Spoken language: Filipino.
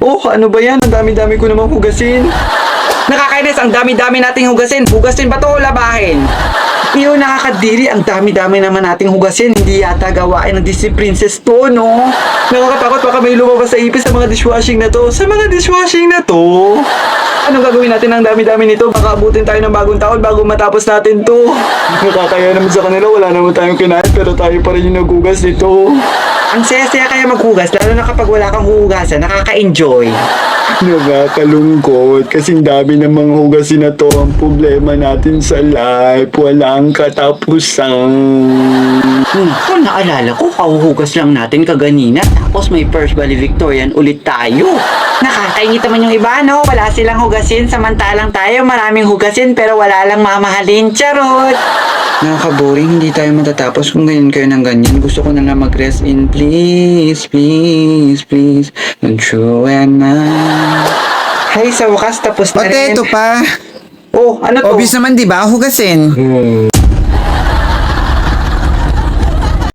Oh, ano ba yan? Ang dami-dami ko namang hugasin. Nakakainis, ang dami-dami nating hugasin. Hugasin ba to o labahin? Iyo, nakakadiri. Ang dami-dami naman nating hugasin. Hindi yata gawain ng Disney Princess to, no? Nakakatakot, baka may lumabas sa ipis sa mga dishwashing na to. Sa mga dishwashing na to. Anong gagawin natin ng dami-dami nito? Baka abutin tayo ng bagong taon bago matapos natin to. Nakakaya naman sa kanila. Wala naman tayong kinain pero tayo pa rin yung naghugas nito. Ang saya-saya kaya maghugas, lalo na kapag wala kang hugasan, nakaka-enjoy. Nakakalungkot kasing dami ng mga hugasin na to. Ang problema natin sa life, walang katapusan. Kung naalala ko, kahuhugas lang natin kaganina, tapos may first valedictorian ulit tayo. Nakakaingit naman yung iba, no? Wala silang hugasin, samantalang tayo maraming hugasin pero wala lang mamahalin. Charot! Nakaka-boring, hindi tayo matatapos kung ganyan kayo ng ganyan. Gusto ko na lang mag-rest in please, please, please. Don't you and I. Hay, sa wakas tapos na Ote, rin. ito pa. Oh, ano to? Obvious naman, di ba? Hugasin.